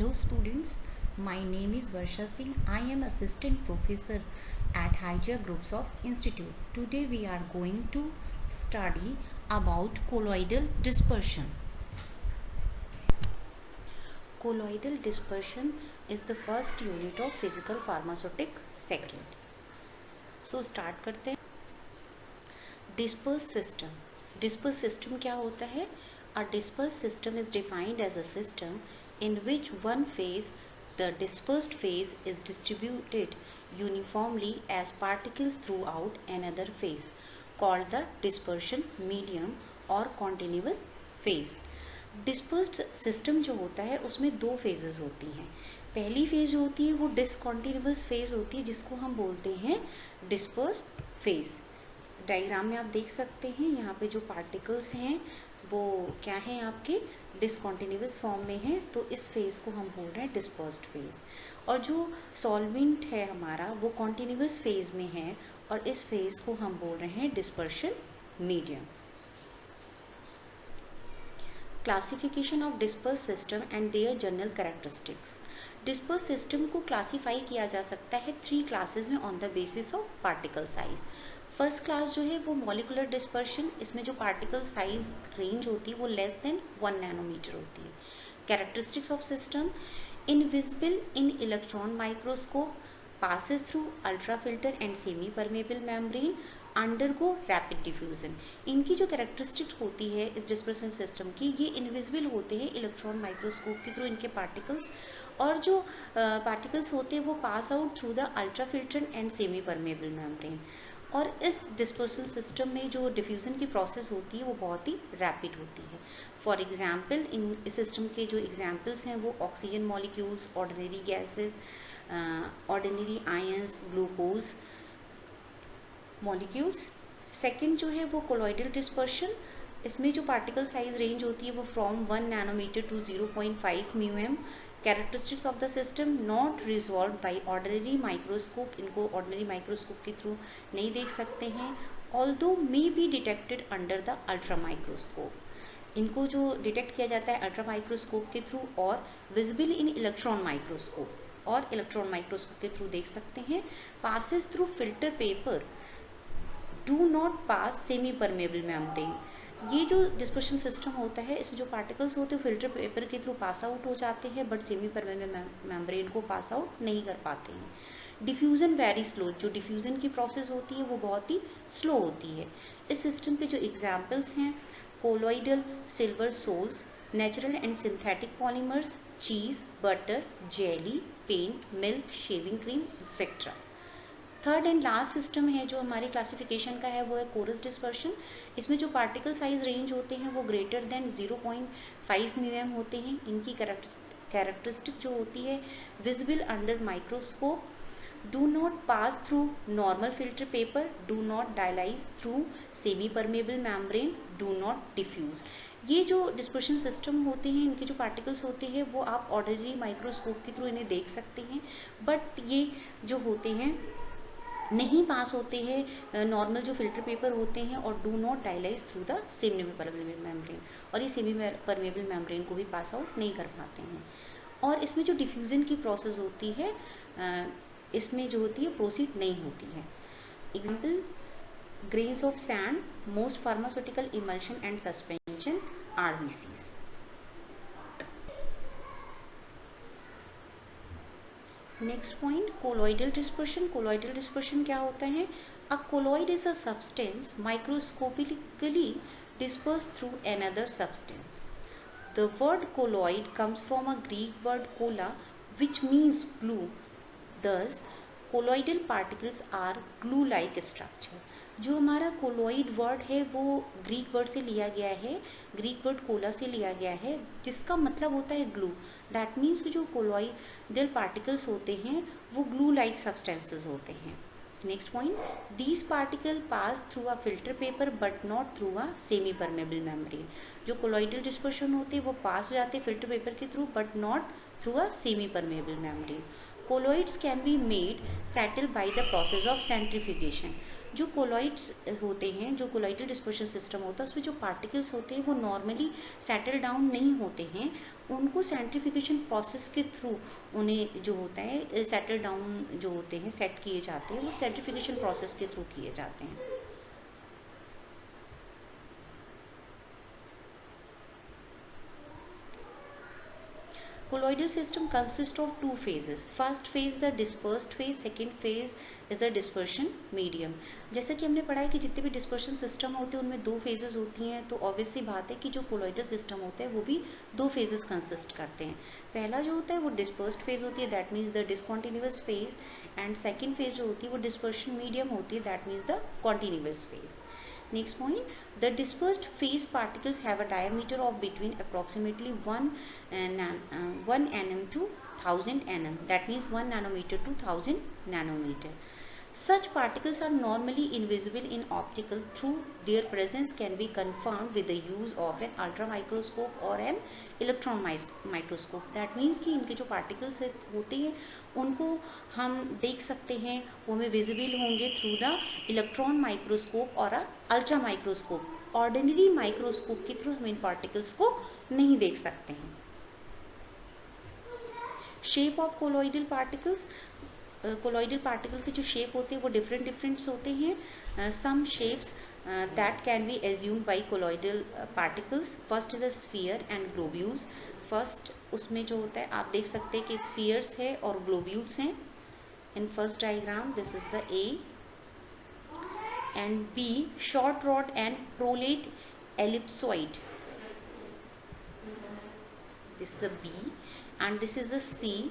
Hello students, my name is Varsha Singh. I am assistant professor at Hijra Groups of Institute. Today we are going to study about colloidal dispersion. Colloidal dispersion is the first unit of physical pharmaceutics second. So start करते हैं. Dispersed system क्या होता है? A dispersed system is defined as a system in which one phase, the dispersed phase, is distributed uniformly as particles throughout another phase, called the dispersion medium or continuous phase. Dispersed system जो होता है उसमें दो phases होती हैं. पहली phase होती है वो डिसकॉन्टिन्यूअस फेज होती है जिसको हम बोलते हैं डिस्पर्स्ड फेज. डायग्राम में आप देख सकते हैं यहाँ पे जो पार्टिकल्स हैं वो क्या है, आपके डिसकॉन्टिन्यूअस फॉर्म में है, तो इस फेज को हम बोल रहे हैं डिस्पर्स्ड फेज. और जो सॉल्वेंट है हमारा वो कॉन्टिन्यूअस फेज में है और इस फेज को हम बोल रहे हैं dispersion medium. Classification of disperse system and their general characteristics. Disperse system को क्लासीफाई किया जा सकता है 3 क्लासेस में on the basis of particle size. First class जो है वो मॉलिकुलर डिस्पर्शन, इसमें जो पार्टिकल साइज रेंज होती है वो लेस देन 1 नैनोमीटर होती है. Characteristics of system: invisible in electron microscope, passes through ultrafilter and semi permeable membrane, undergo rapid diffusion. इनकी जो कैरेक्टरिस्टिक होती है इस डिस्पर्सन सिस्टम की, ये इनविजिबल होते हैं इलेक्ट्रॉन माइक्रोस्कोप के थ्रू इनके पार्टिकल्स, और जो पार्टिकल्स होते हैं वो pass out through the ultrafilter and semi permeable membrane. और इस डिस्पर्सन सिस्टम में जो डिफ्यूज़न की प्रोसेस होती है वो बहुत ही रैपिड होती है. फॉर एग्जांपल इस सिस्टम के जो एग्जांपल्स हैं वो oxygen molecules, ordinary gases, ordinary ions, glucose molecules. Second जो है वो कोलॉइडल डिस्पर्शन, इसमें जो पार्टिकल साइज रेंज होती है वो फ्रॉम 1 नैनोमीटर टू 0.5 म्यूएम. Characteristics of the system: not resolve by ordinary microscope, इनको ऑर्डिनरी माइक्रोस्कोप के थ्रू नहीं देख सकते हैं. Although may be detected under the ultra microscope, इनको जो डिटेक्ट किया जाता है अल्ट्रा माइक्रोस्कोप के थ्रू, और विजिबल इन इलेक्ट्रॉन माइक्रोस्कोप, और इलेक्ट्रॉन माइक्रोस्कोप के थ्रू देख सकते हैं. Passes through filter paper, do not pass semi permeable membrane. ये जो डिस्पर्शन सिस्टम होता है इसमें जो पार्टिकल्स होते हैं फिल्टर पेपर के थ्रू पास आउट हो जाते हैं बट सेमी परमेबल मेम्ब्रेन को पास आउट नहीं कर पाते हैं. डिफ्यूज़न वेरी स्लो, जो डिफ्यूज़न की प्रोसेस होती है वो बहुत ही स्लो होती है. इस सिस्टम के जो एग्जाम्पल्स हैं: colloidal silver sols, natural and synthetic polymers, cheese, butter, jelly, paint, milk, shaving cream etcetera. Third and last system है जो हमारी क्लासिफिकेशन का है वो है कोरस डिस्पर्शन. इसमें जो पार्टिकल साइज रेंज होते हैं वो ग्रेटर देन 0.5 म्यूएम होते हैं. इनकी कैरेक्टरिस्टिक जो होती है: visible under microscope, do not pass through normal filter paper, do not dialyse through semi permeable membrane, do not diffuse. ये जो डिस्पर्शन सिस्टम होते हैं इनके जो पार्टिकल्स होते हैं वो आप ऑर्डिनरी माइक्रोस्कोप के थ्रू इन्हें देख सकते हैं, बट ये जो होते हैं नहीं पास होते हैं नॉर्मल जो फिल्टर पेपर होते हैं, और do not dialyse through the semi permeable membrane, और ये सेमी परमेबल मेम्ब्रेन को भी पास आउट नहीं कर पाते हैं. और इसमें जो डिफ्यूज़न की प्रोसेस होती है इसमें जो होती है प्रोसीड नहीं होती है. Example: grains of sand, most pharmaceutical emulsion and suspension, RBCs. Next point, colloidal dispersion. Colloidal dispersion क्या होता है? A colloid is a substance microscopically dispersed through another substance. The word colloid comes from a Greek word kola, which means glue. Thus, colloidal particles are glue-like structure. जो हमारा colloid word है वो Greek word से लिया गया है, Greek word Cola से लिया गया है, जिसका मतलब होता है ग्लू. दैट मीन्स जो कोलॉइडल पार्टिकल्स होते हैं वो ग्लू लाइक सब्सटेंसेस होते हैं. Next point, these particle pass through a filter paper but not through a semi permeable membrane. जो कोलॉइडल डिस्पर्शन होते हैं वो पास हो जाते हैं फिल्टर पेपर के through but not through a semi permeable membrane. Colloids can be made settle by the process of centrifugation. जो colloids होते हैं, जो कोलॉइडल डिस्पर्शन सिस्टम होता है, उसमें जो पार्टिकल्स होते हैं वो नॉर्मली सेटल डाउन नहीं होते हैं, उनको सेंट्रीफ्यूगेशन प्रोसेस के थ्रू उन्हें जो होता है सेटल डाउन जो होते हैं, सेट किए जाते हैं, वो सेंट्रीफ्यूगेशन प्रोसेस के थ्रू किए जाते हैं। Colloidal system consists of two phases. First phase is the dispersed phase, second phase is the dispersion medium. जैसा कि हमने पढ़ा है कि जितने भी डिस्पर्शन सिस्टम होते हैं उनमें दो फेजेस होती हैं, तो ऑब्वियस सी बात है कि जो कोलॉइडल सिस्टम होता है वो भी दो फेजेस कंसिस्ट करते हैं। पहला जो होता है वो डिस्पर्स्ड फेज होती है, that means the discontinuous phase, and second phase जो होती है वो डिस्पर्शन मीडियम होती है, that means the continuous phase. Next point, the dispersed phase particles have a diameter of between approximately 1 nm to 1000 nm. That means 1 nanometer to 1000 nanometer. Such particles are normally invisible in optical. Through their presence can be confirmed with the use of an ultra microscope or an electron microscope. That means कि इनके जो particles होते हैं उनको हम देख सकते हैं, वो हमें visible होंगे through the electron microscope और ultra microscope. Ordinary microscope के through हम इन particles को नहीं देख सकते हैं। Shape of colloidal particles. Colloidal particle के जो शेप होते हैं वो डिफरेंट्स होते हैं। Some shapes that can be assumed by colloidal particles. First is a sphere and globules. First उसमें जो होता है आप देख सकते हैं कि स्फीयर्स है और ग्लोब्यूल्स हैं। In first diagram this is the A, and B short rod and prolate ellipsoid, this is a B, and this is a C,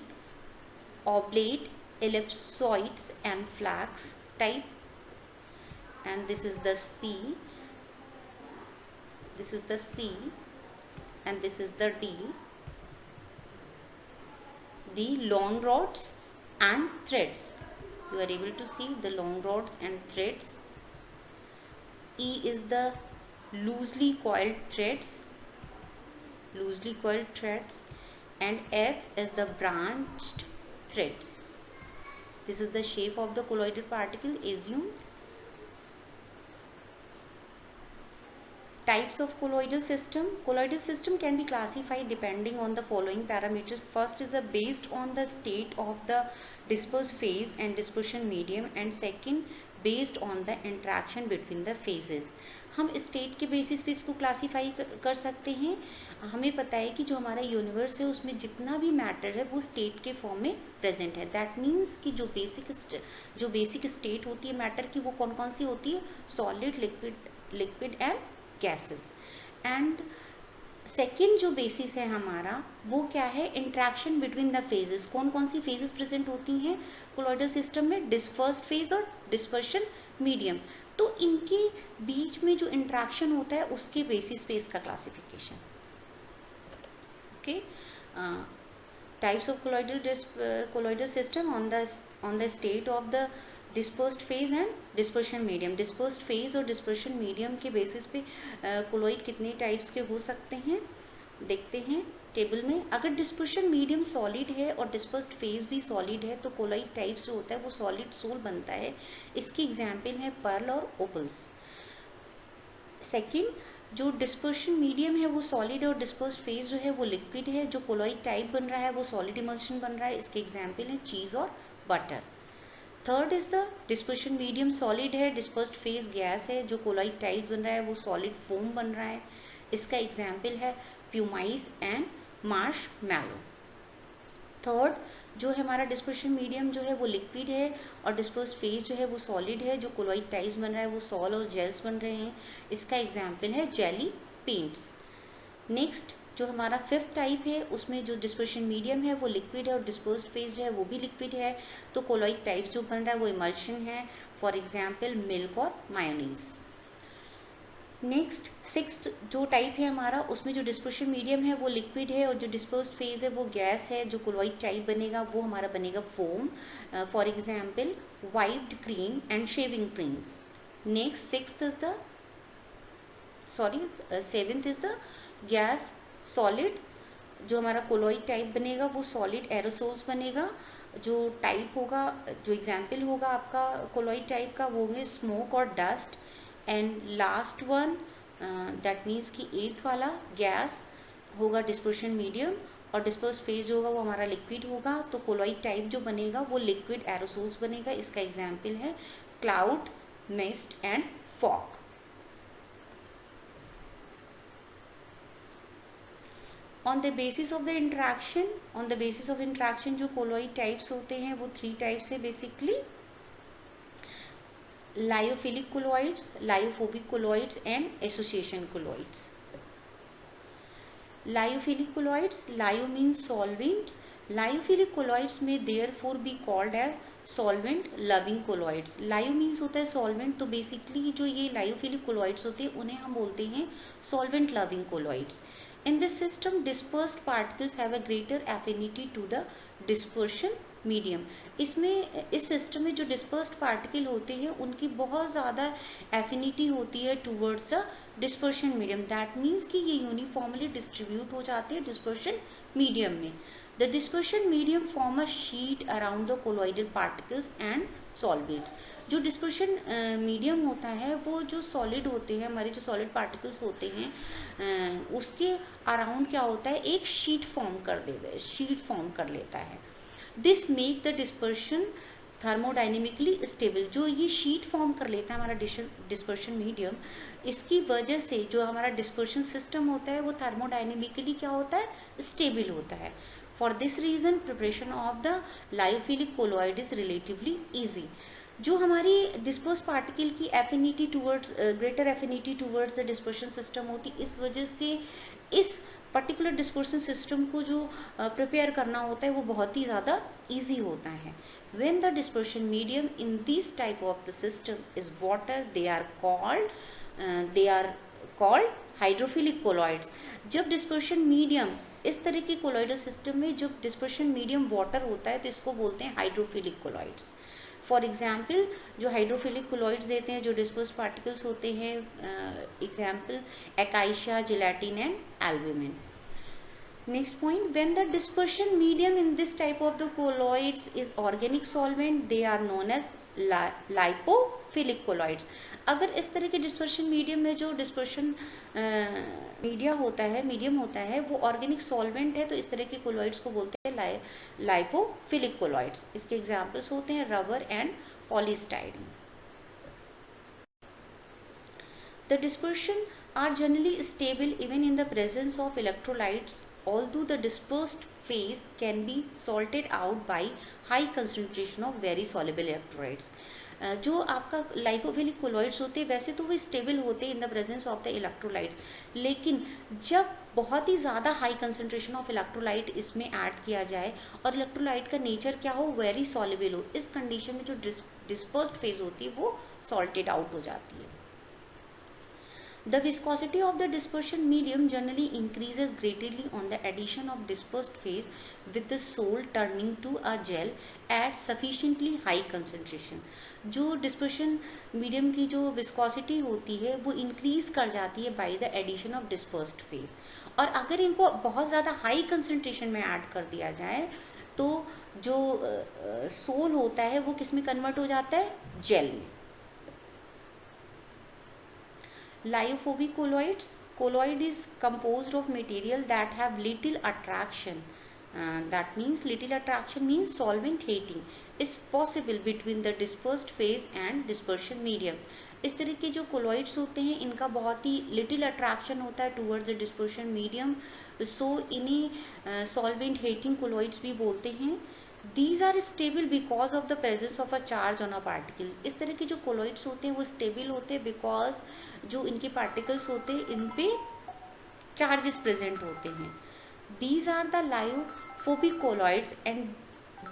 oblate ellipsoids and flax type, and this is the C, this is the C, and this is the D. The long rods and threads, you are able to see the long rods and threads. E is the loosely coiled threads, and F is the branched threads. This is the shape of the colloidal particle assumed. Types of colloidal system. Colloidal system can be classified depending on the following parameters. First is based on the state of the dispersed phase and dispersion medium, and second based on the interaction between the phases. हम state के basis पे इसको classify कर सकते हैं। हमें पता है कि जो हमारा यूनिवर्स है उसमें जितना भी मैटर है वो स्टेट के फॉर्म में प्रेजेंट है। दैट मीन्स कि जो बेसिक स्टेट होती है मैटर की वो कौन कौन सी होती है? Solid, liquid and gases. And second जो बेसिस है हमारा वो क्या है? Interaction between the phases. कौन कौन सी फेजेस प्रेजेंट होती हैं कोलॉइडल सिस्टम में? डिस्पर्स्ड फेज और डिस्पर्शन मीडियम। तो इनके बीच में जो इंट्रैक्शन होता है उसके बेसिस पे इसका classification. Okay, types of colloidal system on the state of the dispersed phase and dispersion medium. Dispersed phase और डिस्पर्शन मीडियम के बेसिस पे कोलॉइड कितने टाइप्स के हो सकते हैं देखते हैं टेबल में। अगर डिस्पर्शन मीडियम सॉलिड है और डिस्पर्स्ड फेज भी सॉलिड है तो कोलॉइड टाइप्स जो होता है वो सॉलिड सोल बनता है। इसकी एग्जाम्पल है पर्ल और ओपल्स। सेकेंड, जो डिस्पर्शन मीडियम है वो सॉलिड है और डिस्पर्स्ड फेज जो है वो लिक्विड है। जो कोलॉइड टाइप बन रहा है वो सॉलिड इमल्शन बन रहा है। इसके एग्जाम्पल है चीज़ और butter. Third is the dispersion medium solid है, डिस्पर्स्ड फेज गैस है। जो कोलॉइड टाइप बन रहा है वो सॉलिड फोम बन रहा है। इसका एग्जाम्पल है प्यूमाइस एंड मार्शमैलो। थर्ड, जो है हमारा डिस्पर्शन मीडियम जो है वो लिक्विड है और डिस्पर्स्ड फेज जो है वो सॉलिड है। जो कोलॉइड टाइप्स बन रहा है वो सॉल और जेल्स बन रहे हैं। इसका एग्जाम्पल है जेली पेंट्स। नेक्स्ट, जो हमारा फिफ्थ टाइप है उसमें जो डिस्पर्शन मीडियम है वो लिक्विड है और डिस्पर्स्ड फेज जो है वो भी लिक्विड है। तो कोलॉइड टाइप्स जो बन रहा है वो इमल्शन है, फॉर एग्जाम्पल मिल्क और मायोनीज। नेक्स्ट, सिक्स्थ जो टाइप है हमारा उसमें जो डिस्पर्शन मीडियम है वो लिक्विड है और जो डिस्पर्स्ड फेज है वो गैस है। जो कोलॉइड टाइप बनेगा वो हमारा बनेगा foam, for example wiped cream and shaving creams. Next, seventh is the gas solid. जो हमारा कोलॉइड टाइप बनेगा वो सॉलिड एरोसोल्स बनेगा। जो टाइप होगा, जो एग्जाम्पल होगा आपका कोलॉइड टाइप का, वो होंगे स्मोक और dust. And last one that means कि एथ वाला गैस होगा डिस्पर्शन मीडियम, और डिस्पर्स फेज होगा वो हमारा लिक्विड होगा। तो कोलॉइड टाइप जो बनेगा वो लिक्विड एरोसोल्स बनेगा। इसका एग्जाम्पल है cloud, mist and fog. On the basis of the interaction जो कोलॉइड टाइप्स होते हैं वो 3 टाइप्स है basically, lyophilic colloids, lyophobic colloids and association colloids. Lyophilic colloids, lyo means solvent, lyophilic colloids में therefore be called as solvent loving colloids. Lyo means होता है solvent, तो basically जो ये लायोफिलिक कोलॉइड्स होते हैं उन्हें हम बोलते हैं solvent loving colloids. In this system, dispersed particles have a greater affinity to the dispersion medium. इसमें इस सिस्टम में जो डिस्पर्स्ड पार्टिकल होते हैं उनकी बहुत ज़्यादा एफिनिटी होती है towards the dispersion medium. That means कि ये यूनिफॉर्मली डिस्ट्रीब्यूट हो जाते हैं डिस्पर्शन मीडियम में। The dispersion medium form a sheet around the colloidal particles and solvents. जो डिस्पर्शन मीडियम होता है वो जो सॉलिड होते हैं, हमारे जो सॉलिड पार्टिकल्स होते हैं उसके अराउंड क्या होता है, एक शीट फॉर्म कर लेता है। This make the dispersion thermodynamically stable. जो ये शीट फॉर्म कर लेता है हमारा डिस्पर्शन मीडियम, इसकी वजह से जो हमारा डिस्पर्शन सिस्टम होता है वो थर्मोडाइनेमिकली क्या होता है, स्टेबल होता है। For this reason preparation of the lyophilic colloid is relatively easy. जो हमारी डिस्पर्स पार्टिकल की affinity towards greater affinity towards the dispersion system होती, इस वजह से इस पर्टिकुलर डिस्पर्शन सिस्टम को जो प्रिपेयर करना होता है वो बहुत ही ज़्यादा ईजी होता है। When the dispersion medium in this type of the system is water, they are called hydrophilic colloids. जब डिस्पर्शन मीडियम इस तरह के कोलॉइडल सिस्टम में जब डिस्पर्शन मीडियम वाटर होता है तो इसको बोलते हैं हाइड्रोफिलिक कोलॉइड्स। फॉर एग्जाम्पल जो हाइड्रोफिलिक कोलॉइड्स देते हैं जो डिस्पर्स पार्टिकल्स होते हैं, example acacia, gelatin and albumin. Next point, when the dispersion medium in this type of the colloids is organic solvent, they are known as lipophilic colloids. अगर इस तरह के डिस्पर्शन मीडियम में जो डिस्पर्शन मीडियम होता है वो ऑर्गेनिक सॉल्वेंट है, तो इस तरह के कोलॉइड्स को बोलते हैं लाइपोफिलिक कोलॉइड्स। इसके एग्जांपल्स होते हैं rubber and polystyrene. The dispersion are generally stable even in the presence of electrolytes, although the dispersed phase can be salted out by high concentration of very soluble electrolytes. जो आपका lipophilic colloids होते हैं वैसे तो वो stable होते हैं इन the presence of the electrolytes, लेकिन जब बहुत ही ज़्यादा हाई कंसंट्रेशन ऑफ इलेक्ट्रोलाइट इसमें ऐड किया जाए और इलेक्ट्रोलाइट का नेचर क्या हो, वेरी सॉल्युबल हो, इस कंडीशन में जो डिस्पर्स्ड फेज होती है वो सॉल्टेड आउट हो जाती है। The viscosity of the dispersion medium generally increases greatly on the addition of dispersed phase with the sole turning to a gel at sufficiently high concentration. जो dispersion medium की जो viscosity होती है वो increase कर जाती है by the addition of dispersed phase, और अगर इनको बहुत ज़्यादा high concentration में add कर दिया जाए तो जो सोल होता है वो किस में कन्वर्ट हो जाता है, जेल में। Lyophobic colloids. Colloid is composed of material that have little attraction. That means little attraction means solvent hating is possible between the dispersed phase and dispersion medium. इस तरह के जो कोलॉइड्स होते हैं इनका बहुत ही लिटिल अट्रैक्शन होता है टूवर्ड्स द डिस्पर्शन मीडियम, सो इन्हें सॉल्वेंट हेटिंग कोलॉइड्स भी बोलते हैं। These are stable because of the presence of a charge on a particle. इस तरह के जो कोलॉइड्स होते हैं वो स्टेबल होते हैं बिकॉज जो इनके पार्टिकल्स होते हैं इन पे चार्जेस प्रेजेंट होते हैं। These are the lyophobic colloids and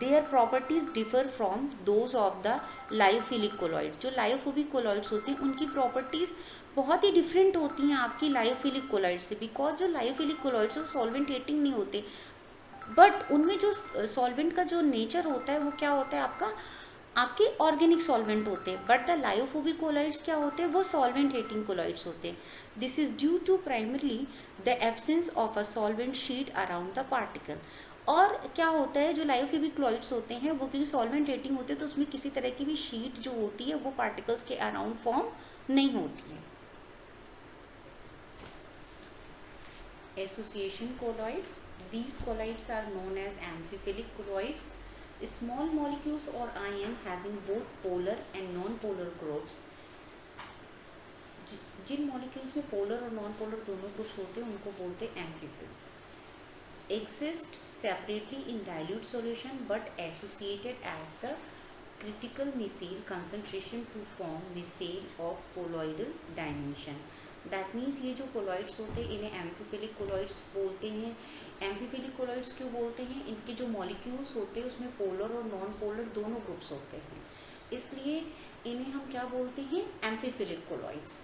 their properties differ from those of the lyophilic colloids. जो lyophobic colloids होते हैं उनकी प्रॉपर्टीज बहुत ही डिफरेंट होती हैं आपकी लायोफिलिक कोलॉइड से, बिकॉज जो लायोफिलिक कोलॉइड्स वो सॉल्वेंट हेटिंग नहीं होते, बट उनमें जो सॉल्वेंट का जो नेचर होता है वो क्या होता है आपके ऑर्गेनिक सॉल्वेंट होते हैं, बट द लायोफोबिक कोलॉइड्स क्या होते हैं, वो सॉल्वेंट हेटिंग कोलॉइड्स होते हैं। This is due to primarily the absence of a solvent sheet around the particle. और क्या होता है, जो लायोफिलिक क्लोराइड्स होते हैं वो क्योंकि सॉल्वेंट रेटिंग होते हैं तो उसमें किसी तरह की भी शीट जो होती है वो पार्टिकल्स के अराउंड फॉर्म नहीं होती है। Association colloids. These colloids are known as amphiphilic colloids. Small molecules or ion having both polar and non-polar groups. जिन मॉलिक्यूल्स में पोलर और नॉन पोलर दोनों ग्रुप्स होते हैं उनको बोलते हैं amphiphiles. Exist separately in dilute solution but associated at the critical micelle concentration to form micelle of colloidal dimension. That means ये जो कोलॉइड्स होते हैं इन्हें एम्फीफिलिक कोलॉइड्स बोलते हैं। एम्फीफिलिक कोलॉइड्स क्यों बोलते हैं? इनके जो मॉलिक्यूल्स होते हैं उसमें पोलर और नॉन पोलर दोनों ग्रुप्स होते हैं, इसलिए इन्हें हम क्या बोलते हैं? Amphiphilic colloids.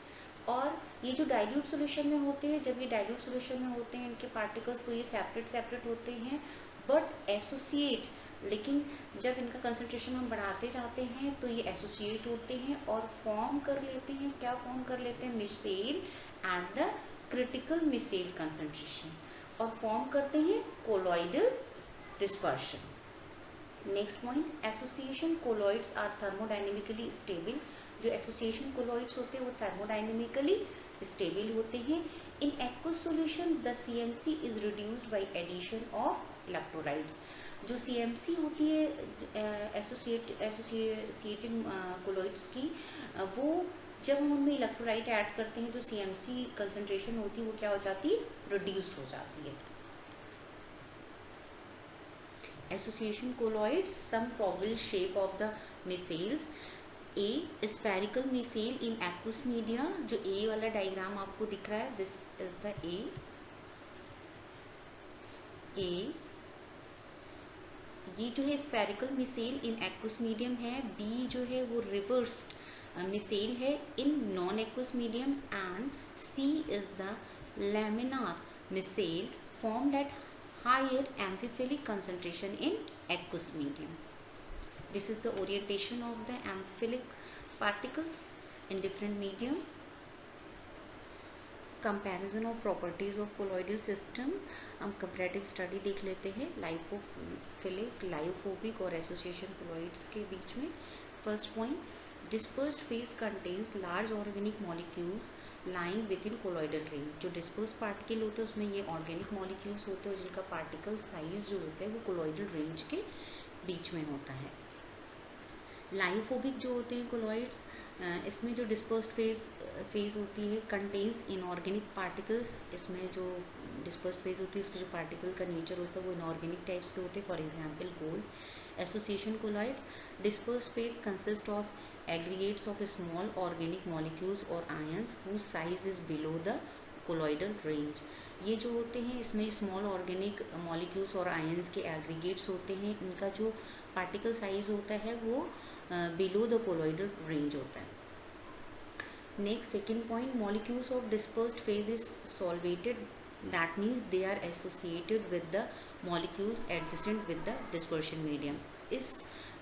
और ये जो डाइल्यूट सोल्यूशन में होते हैं, जब ये डाइल्यूट सोल्यूशन में होते हैं इनके पार्टिकल्स तो ये सेपरेट होते हैं बट एसोसिएट, लेकिन जब इनका कंसंट्रेशन हम बढ़ाते जाते हैं तो ये एसोसिएट होते हैं और फॉर्म कर लेते हैं, क्या फॉर्म कर लेते हैं? Micelle at the critical micelle concentration, और फॉर्म करते हैं colloidal dispersion. Next point, association colloids are thermodynamically stable. जो एसोसिएशन कोलॉइड्स होते हैं वो थर्मोडाइनेमिकली स्टेबल होते हैं। In aqueous solution the CMC is reduced by addition of electrolytes. जो सीएमसी होती है एसोसिएटेड कोलॉइड्स की, वो जब हम उनमें इलेक्ट्रोलाइट ऐड करते हैं जो सीएमसी कंसंट्रेशन होती है वो क्या हो जाती है? रिड्यूस्ड हो जाती है। Association colloids, some probable shape of the micelles. A spherical micelle in aqueous media, जो ए वाला डायग्राम आपको दिख रहा है, दिस इज द ए। ये जो है spherical micelle in aqueous medium है। बी जो है वो रिवर्स मिसेल है in non aqueous medium. And C is the laminar micelle formed at higher amphiphilic concentration in aqueous medium. This is the orientation of the amphiphilic particles in different medium. Comparison of properties of colloidal system. हम comparative study देख लेते हैं lipophilic, lyophobic और association colloids के बीच में। First point, dispersed phase contains large organic molecules lying within colloidal range। जो dispersed particle होते हैं उसमें ये organic molecules होते हैं और जिनका particle size जो होता है वो colloidal range के बीच में होता है। लायोफोबिक जो होते हैं colloids, इसमें जो dispersed phase होती है contains inorganic particles। इसमें जो dispersed phase होती है उसके जो particle का nature होता है वो inorganic types के होते हैं, for example gold। Association colloids, dispersed phase consists of aggregates of small organic molecules or ions whose size is below the colloidal range। ये जो होते हैं इसमें small organic molecules और ions के aggregates होते हैं, इनका जो particle size होता है वो below the colloidal range होता है। Next, second point, molecules of dispersed phase is solvated, that means they are associated with the molecules adjacent with the dispersion medium। इस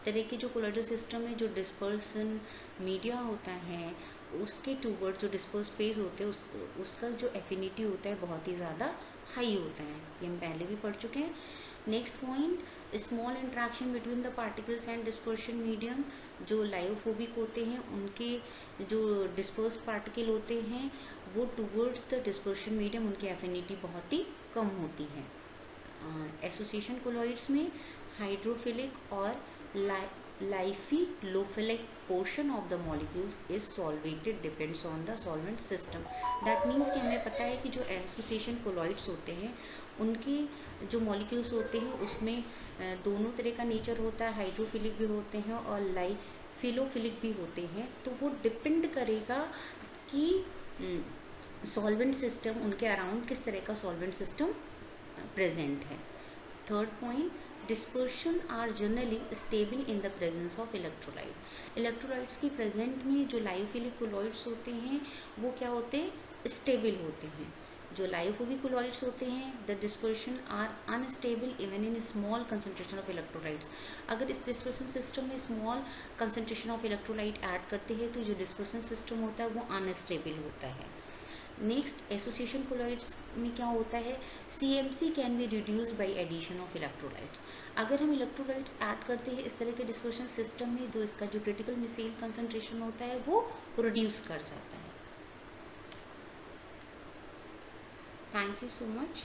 तरह के जो कोलॉइडल सिस्टम में जो डिस्पर्सन मीडिया होता है उसके टूवर्ड जो डिस्पर्स फेज होते हैं उसका जो एफिनिटी होता है बहुत ही ज़्यादा हाई होता है, ये हम पहले भी पढ़ चुके हैं। Next point, small interaction between the particles and dispersion medium. जो लायोफोबिक होते हैं उनके जो डिस्पर्स पार्टिकल होते हैं वो टूवर्ड्स द डिस्पर्शन मीडियम उनकी एफिनिटी बहुत ही कम होती है। एसोसिएशन कोलॉइड्स में हाइड्रोफिलिक और lipophilic portion of the molecules is solvated depends on the solvent system. That means कि हमें पता है कि जो एसोसिएशन कोलॉइड्स होते हैं उनके जो मॉलिक्यूल्स होते हैं उसमें दोनों तरह का नेचर होता है, हाइड्रोफिलिक भी होते हैं और लाइफिलोफिलिक भी होते हैं। तो वो डिपेंड करेगा कि सॉल्वेंट सिस्टम उनके अराउंड किस तरह का सॉल्वेंट सिस्टम प्रेजेंट है। Third point, dispersion are generally stable in the presence of electrolyte. Electrolytes की प्रेजेंट में जो लायोफिलिक कोलॉइड्स होते हैं वो क्या होते हैं? स्टेबल होते हैं। जो लायोफोबिक कोलॉइड्स होते हैं the dispersion are unstable even in small concentration of electrolytes. अगर इस डिस्पर्सन सिस्टम में small concentration of electrolyte add करते हैं तो जो डिस्पर्सन सिस्टम होता है वो अनस्टेबल होता है। नेक्स्ट एसोसिएशन कोलॉइड्स में क्या होता है, CMC can be reduce by addition of electrolytes. अगर हम इलेक्ट्रोलाइट्स ऐड करते हैं इस तरह के डिस्पर्शन सिस्टम में, तो इसका जो क्रिटिकल मिसाइल कंसंट्रेशन होता है वो रिड्यूस कर जाता है। Thank you so much.